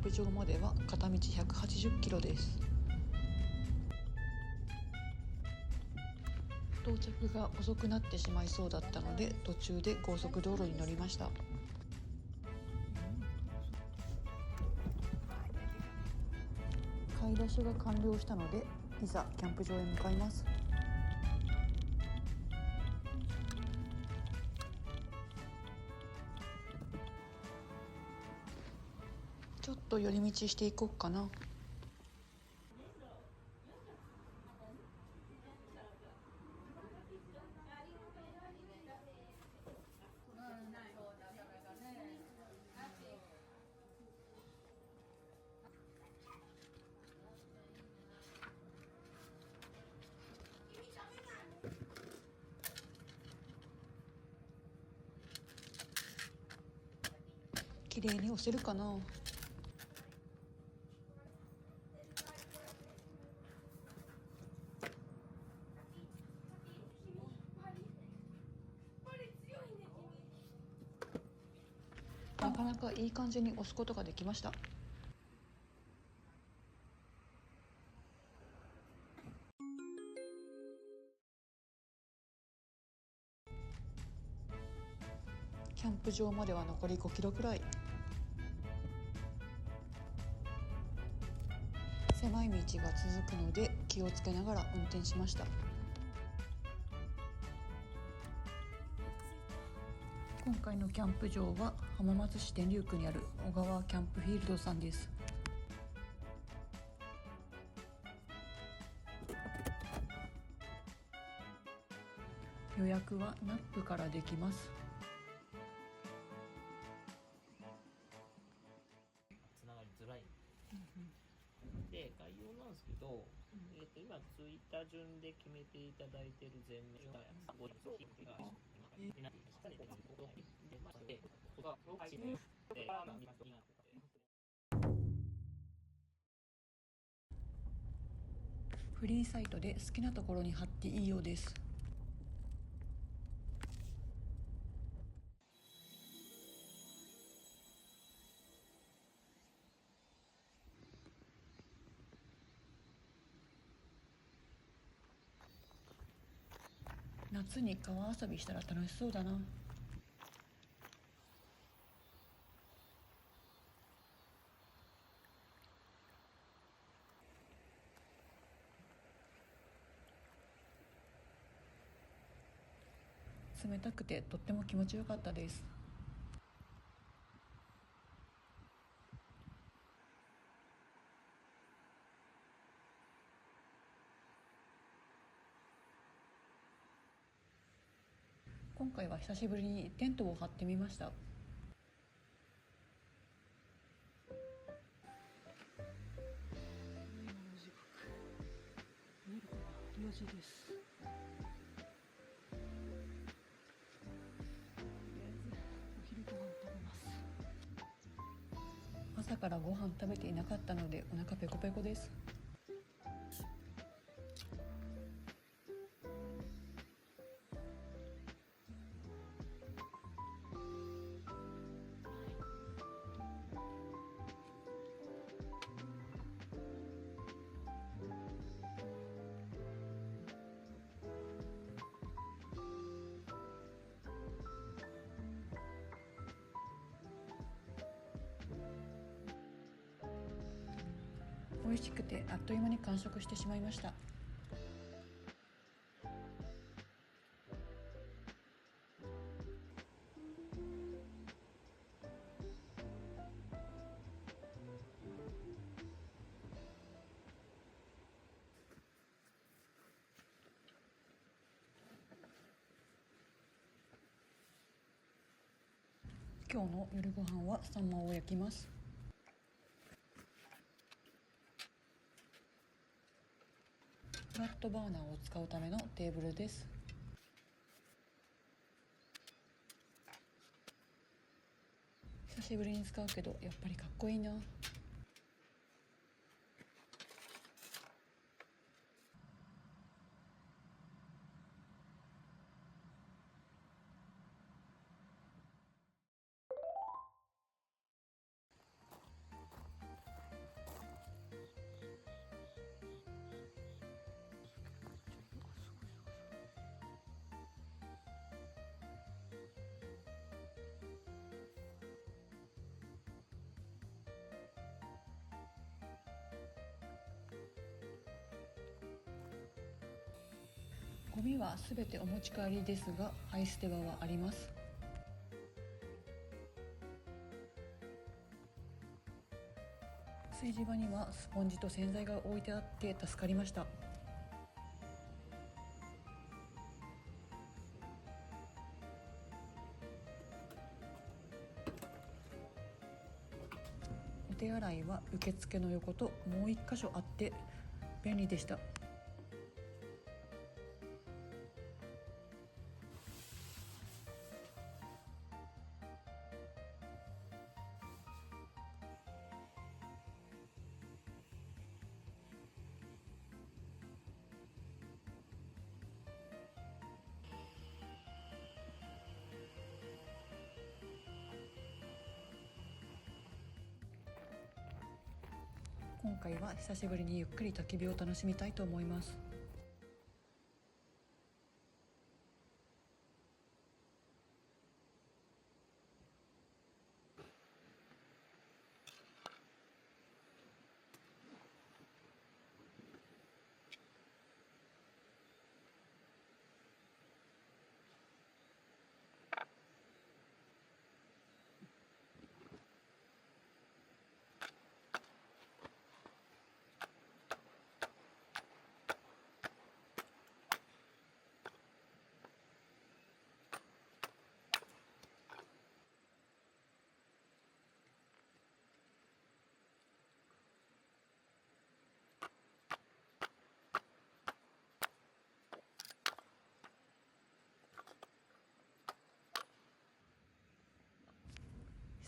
プ場までは片道180キロです。到着が遅くなってしまいそうだったので、途中で高速道路に乗りました。買い出しが完了したので、いざキャンプ場へ向かいます。ちょっと寄り道していこうかな。綺麗に押せるかな。なかなかいい感じに押すことができました。キャンプ場までは残り5キロくらい。狭い道が続くので気をつけながら運転しました。今回のキャンプ場は浜松市天竜区にある小川キャンプフィールドさんです。予約はナップからできます。つながりづらい。で概要なんですけど、今ツイッター順で決めていただいている前面がご理解がになっていました。で、まあで、ここが境界で、フリーサイトで好きなところに貼っていいようです。夏に川遊びしたら楽しそうだな。冷たくてとっても気持ちよかったです。今回は久しぶりにテントを張ってみました。4時です。お昼ご飯食べます。朝からご飯食べていなかったのでお腹ペコペコです。美味しくてあっという間に完食してしまいました。今日の夜ご飯はサンマを焼きます。フラットバーナーを使うためのテーブルです。久しぶりに使うけどやっぱりかっこいいな。ゴミはすべてお持ち帰りですが、廃捨て場はあります。炊事場にはスポンジと洗剤が置いてあって助かりました。お手洗いは受付の横ともう1箇所あって便利でした。今回は久しぶりにゆっくり焚き火を楽しみたいと思います。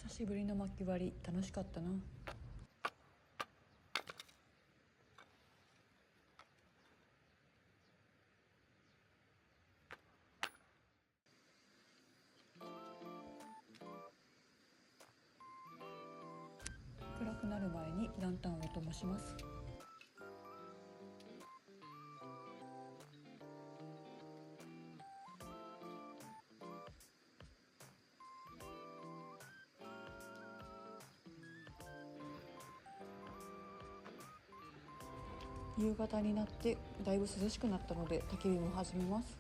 久しぶりの薪割り楽しかったな。暗くなる前にランタンを灯します。夕方になってだいぶ涼しくなったので焚き火も始めます。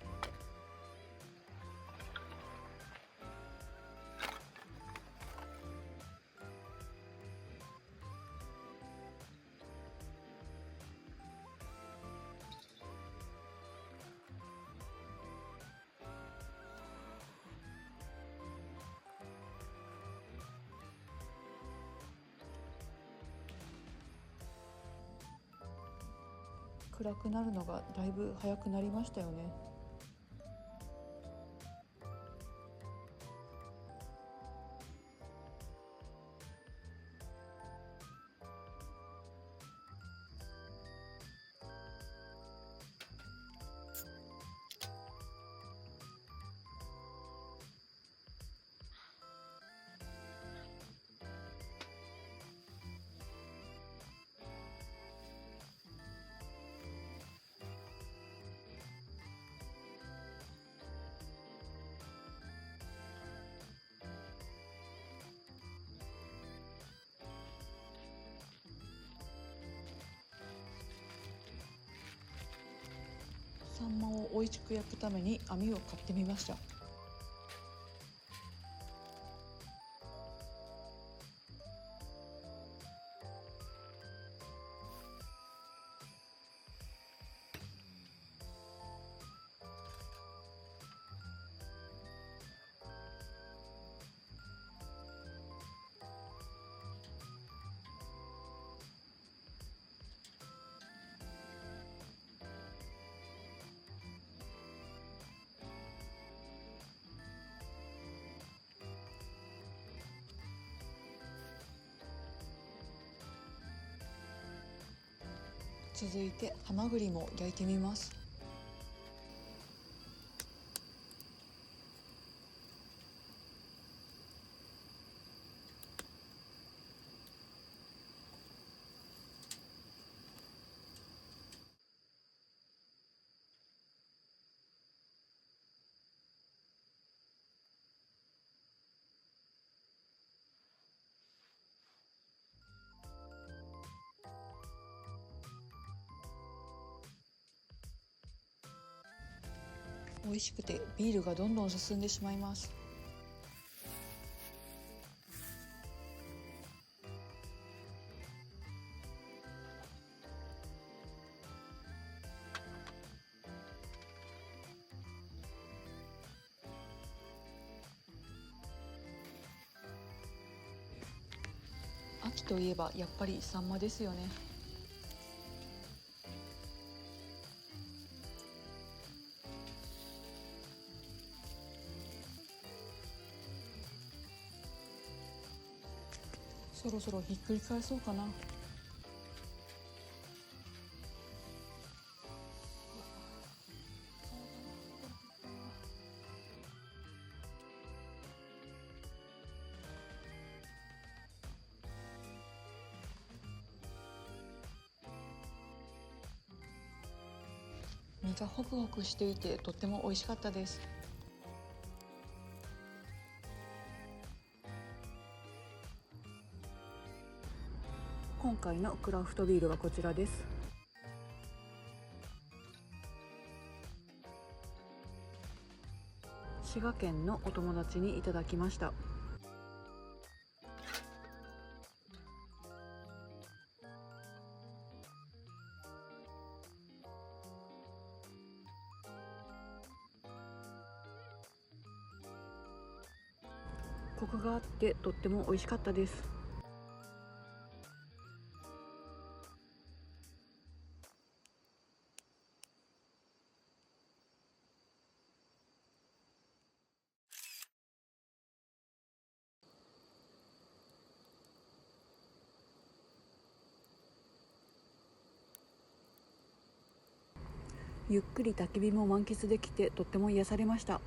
暗くなるのがだいぶ早くなりましたよね。サンマを美味しく焼くために網を買ってみました。続いてハマグリも焼いてみます。美味しくてビールがどんどん進んでしまいます。秋といえばやっぱりサンマですよね。そろそろひっくり返そうかな。身がホクホクしていてとっても美味しかったです。今回のクラフトビールはこちらです。滋賀県のお友達にいただきました。コクがあってとっても美味しかったです。ゆっくり焚き火も満喫できてとっても癒されました。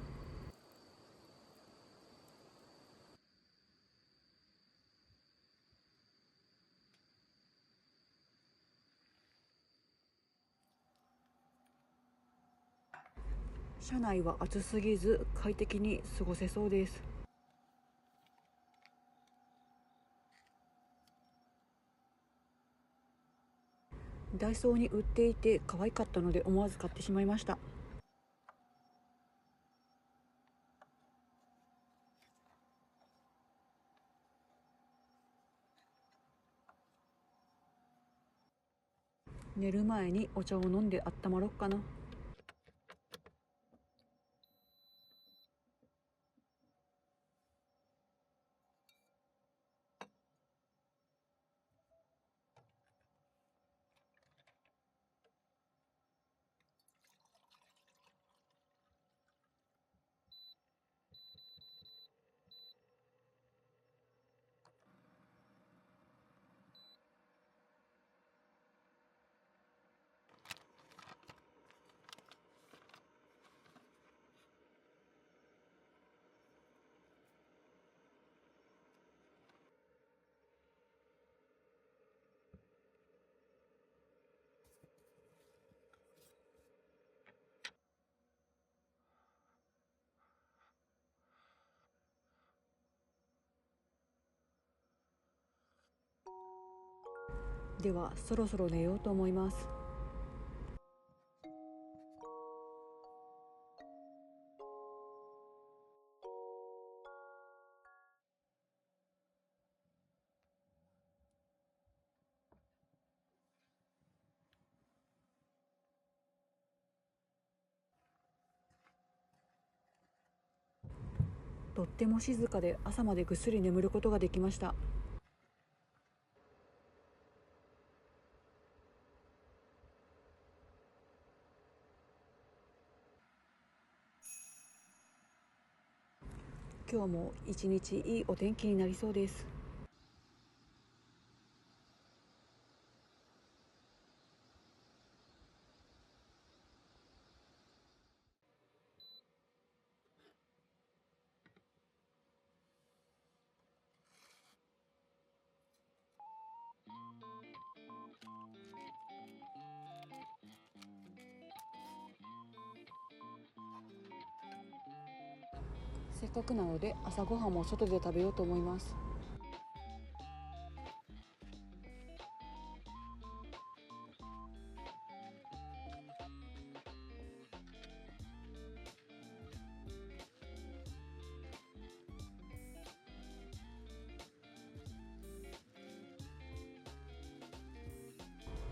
車内は暑すぎず快適に過ごせそうです。ダイソーに売っていて可愛かったので思わず買ってしまいました。寝る前にお茶を飲んで温まろっかな。ではそろそろ寝ようと思います。とっても静かで朝までぐっすり眠ることができました。今日も一日いいお天気になりそうです。せっかくなので朝ごはんも外で食べようと思います。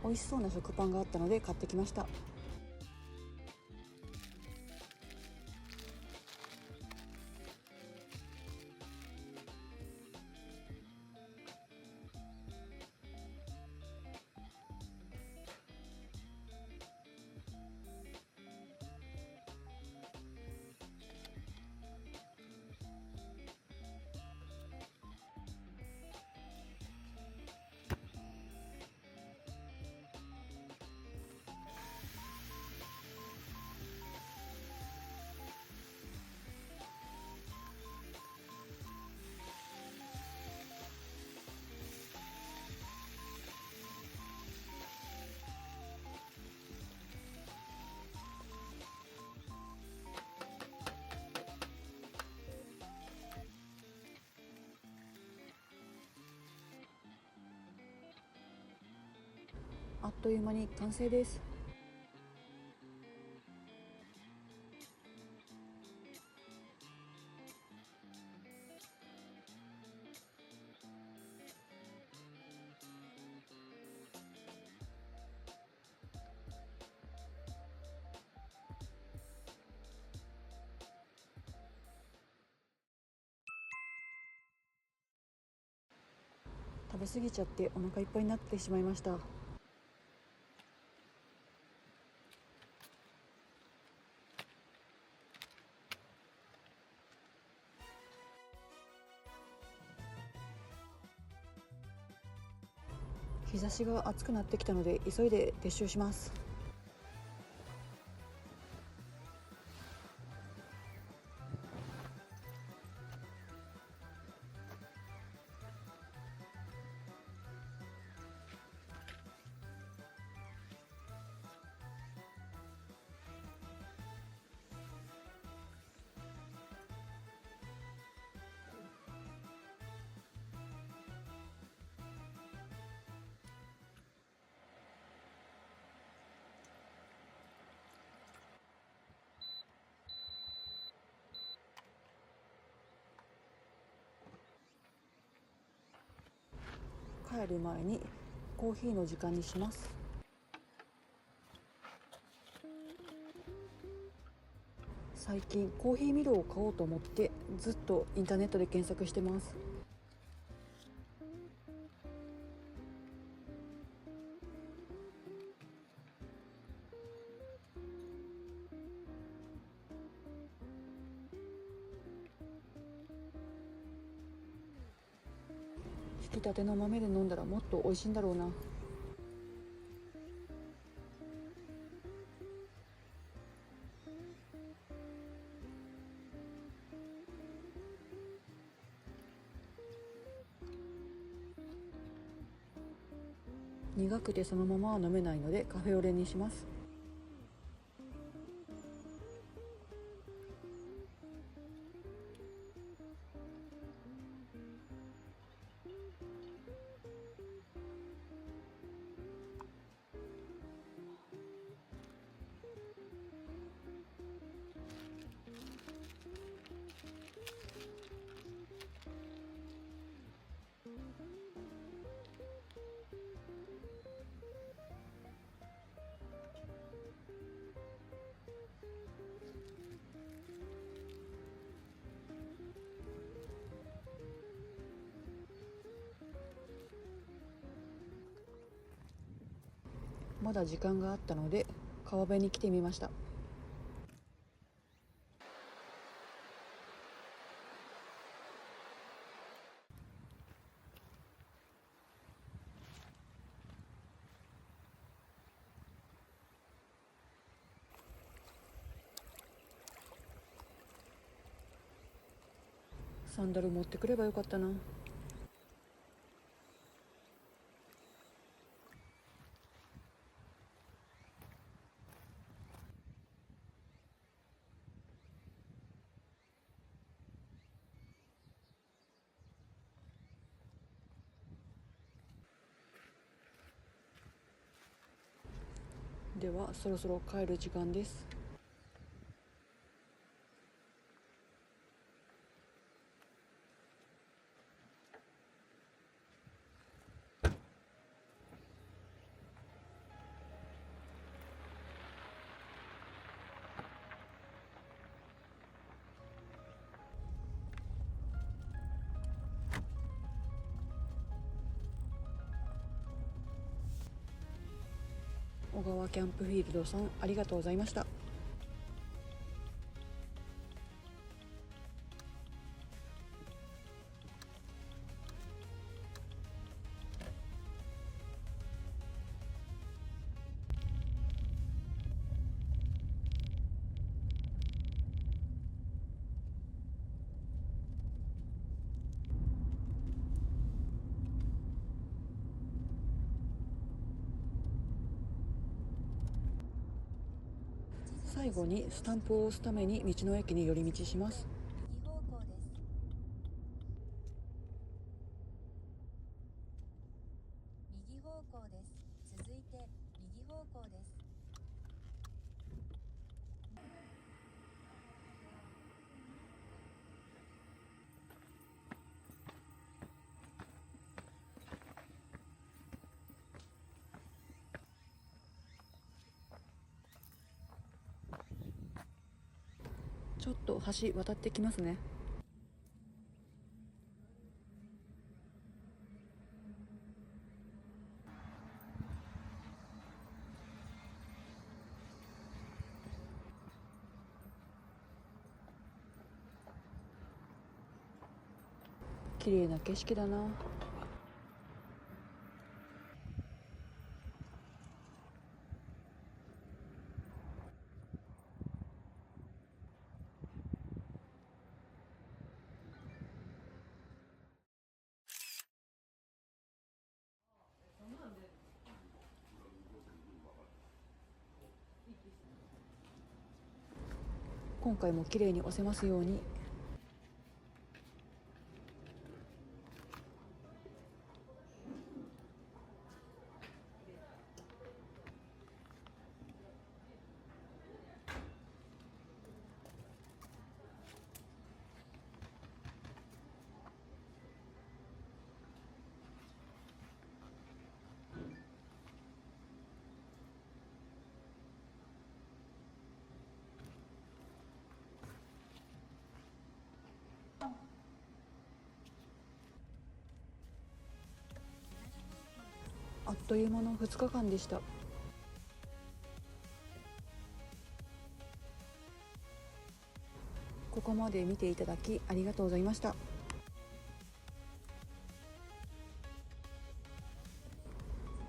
美味しそうな食パンがあったので買ってきました。あっという間に完成です。食べ過ぎちゃってお腹いっぱいになってしまいました。日差しが暑くなってきたので急いで撤収します。帰る前にコーヒーの時間にします。最近コーヒーミルを買おうと思ってずっとインターネットで検索してます。引きたての豆で飲んだらもっと美味しいんだろうな。苦くてそのままは飲めないのでカフェオレにします。まだ時間があったので川辺に来てみました。サンダル持ってくればよかったな。ではそろそろ帰る時間です。小川キャンプフィールドさん、ありがとうございました。最後にスタンプを押すために道の駅に寄り道します。右方向です。右方向です。続いて右方向です。ちょっと橋渡ってきますね。綺麗な景色だな。今回も綺麗に押せますように。あっという間の2日間でした。ここまで見ていただきありがとうございました。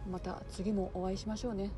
また次もお会いしましょうね。